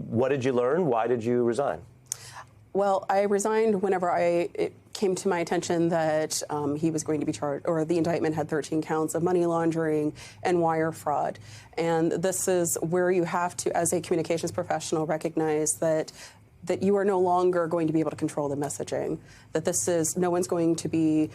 What did you learn? Why did you resign? Well, I resigned whenever it came to my attention that he was going to be charged, or the indictment had 13 counts of money laundering and wire fraud. And this is where you have to, as a communications professional, recognize that you are no longer going to be able to control the messaging, that no one's going to be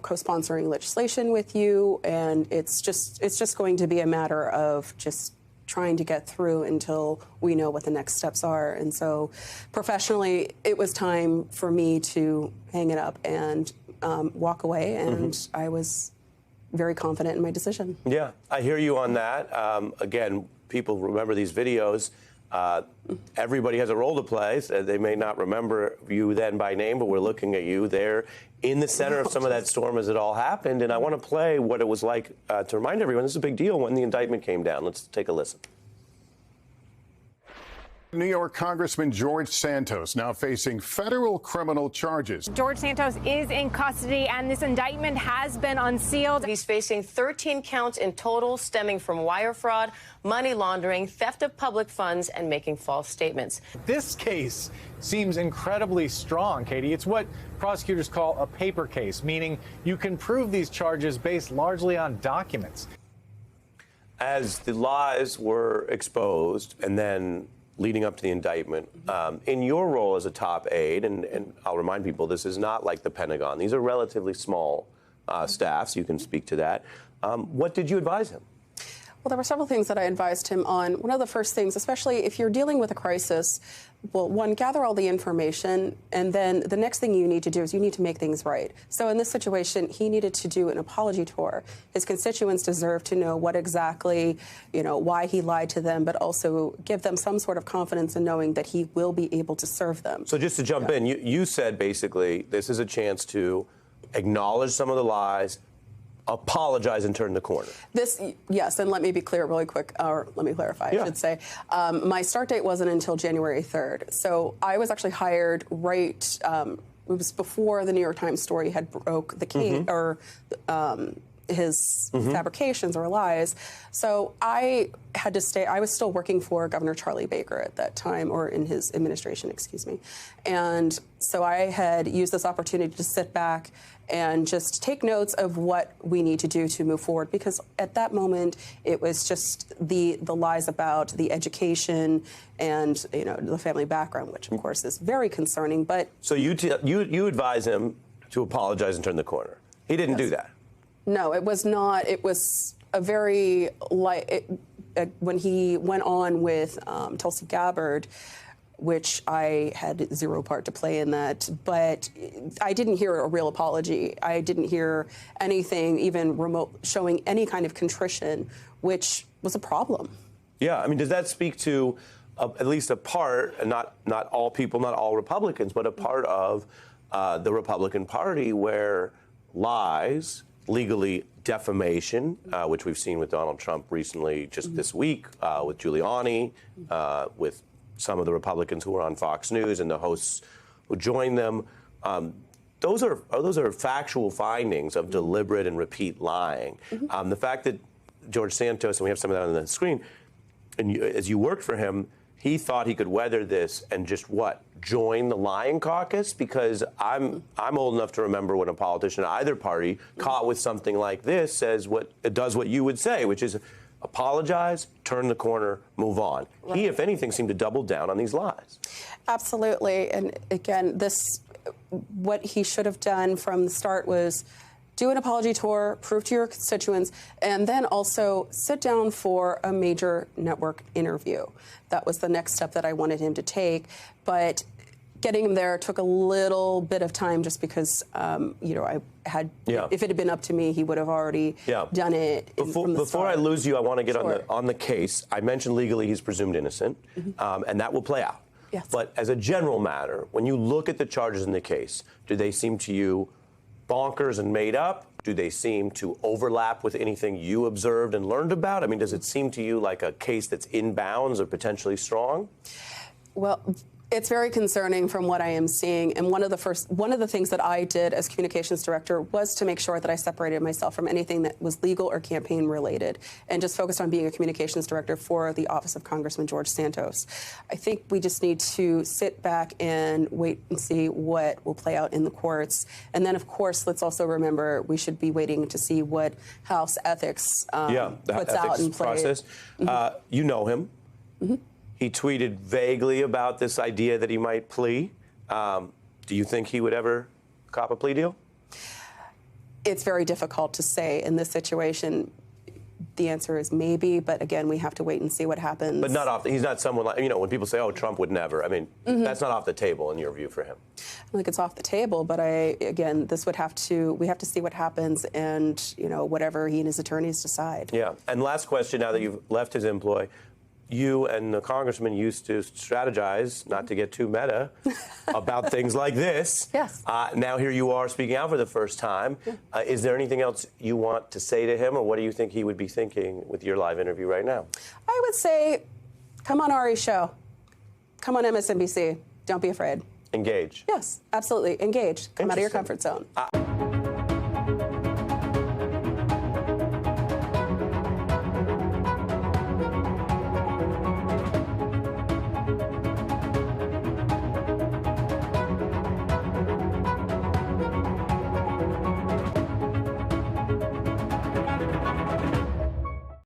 co-sponsoring legislation with you, and it's just going to be a matter of just trying to get through until we know what the next steps are. And so professionally, it was time for me to hang it up and walk away, and I was very confident in my decision. Yeah, I hear you on that. Again, people remember these videos. Everybody has a role to play. So they may not remember you then by name, but we're looking at you there in the center of some of that storm as it all happened. And I want to play what it was like to remind everyone this is a big deal when the indictment came down. Let's take a listen. New York Congressman George Santos now facing federal criminal charges. George Santos is in custody, and this indictment has been unsealed. He's facing 13 counts in total stemming from wire fraud, money laundering, theft of public funds, and making false statements. This case seems incredibly strong, Katie. It's what prosecutors call a paper case, meaning you can prove these charges based largely on documents. As the lies were exposed and then leading up to the indictment, in your role as a top aide, and I'll remind people, this is not like the Pentagon. These are relatively small staffs. You can speak to that. What did you advise him? Well, there were several things that I advised him on. One of the first things, especially if you're dealing with a crisis, well, one, gather all the information, and then the next thing you need to do is you need to make things right. So in this situation, he needed to do an apology tour. His constituents deserve to know what exactly, why he lied to them, but also give them some sort of confidence in knowing that he will be able to serve them. So just to jump in, you said basically this is a chance to acknowledge some of the lies, apologize, and turn the corner. Yes, and let me be clear really quick, or let me clarify, I should say. My start date wasn't until January 3rd. So I was actually hired it was before the New York Times story had broke the case, or his fabrications or lies. So I had to stay. I was still working for Governor Charlie Baker at that time, or in his administration, excuse me. And so I had used this opportunity to sit back and just take notes of what we need to do to move forward, because at that moment it was just the lies about the education and the family background, which of course is very concerning. But so you advise him to apologize and turn the corner. He didn't do that. No, it was not. It was a very when he went on with Tulsi Gabbard, which I had zero part to play in that, but I didn't hear a real apology. I didn't hear anything even remote showing any kind of contrition, which was a problem. Yeah, I mean, does that speak to at least a part, and not all people, not all Republicans, but a part of the Republican Party where lies, legally defamation, which we've seen with Donald Trump recently, just this week, with Giuliani, with some of the Republicans who were on Fox News and the hosts who joined them. Those are factual findings of deliberate and repeat lying. The fact that George Santos, and we have some of that on the screen, and as you worked for him, he thought he could weather this and just join the lying caucus? Because I'm old enough to remember when a politician, either party, caught with something like this, does what you would say, which is apologize, turn the corner, move on. Right. He, if anything, seemed to double down on these lies. Absolutely. And again, what he should have done from the start was do an apology tour, prove to your constituents, and then also sit down for a major network interview. That was the next step that I wanted him to take. But getting him there took a little bit of time just because, I had, if it had been up to me, he would have already done it. Before I lose you, I want to get on the case. I mentioned legally he's presumed innocent, and that will play out. Yes. But as a general matter, when you look at the charges in the case, do they seem to you bonkers and made up? Do they seem to overlap with anything you observed and learned about? I mean, does it seem to you like a case that's in bounds or potentially strong? Well, It's very concerning from what I am seeing. And one of the things that I did as communications director was to make sure that I separated myself from anything that was legal or campaign related and just focused on being a communications director for the office of Congressman George Santos. I think we just need to sit back and wait and see what will play out in the courts. And then, of course, let's also remember we should be waiting to see what House Ethics puts out in play. Process. You know him. He tweeted vaguely about this idea that he might plea. Do you think he would ever cop a plea deal? It's very difficult to say in this situation. The answer is maybe, but again, we have to wait and see what happens. But not off. He's not someone like, when people say, "Oh, Trump would never." I mean, that's not off the table in your view for him. I think it's off the table, but we have to see what happens and, whatever he and his attorneys decide. Yeah. And last question, now that you've left his employ, you and the congressman used to strategize, not to get too meta, about things like this. Yes. Now here you are speaking out for the first time. Is there anything else you want to say to him, or what do you think he would be thinking with your live interview right now? I would say, come on Ari's show. Come on MSNBC. Don't be afraid. Engage. Yes, absolutely. Engage. Come out of your comfort zone.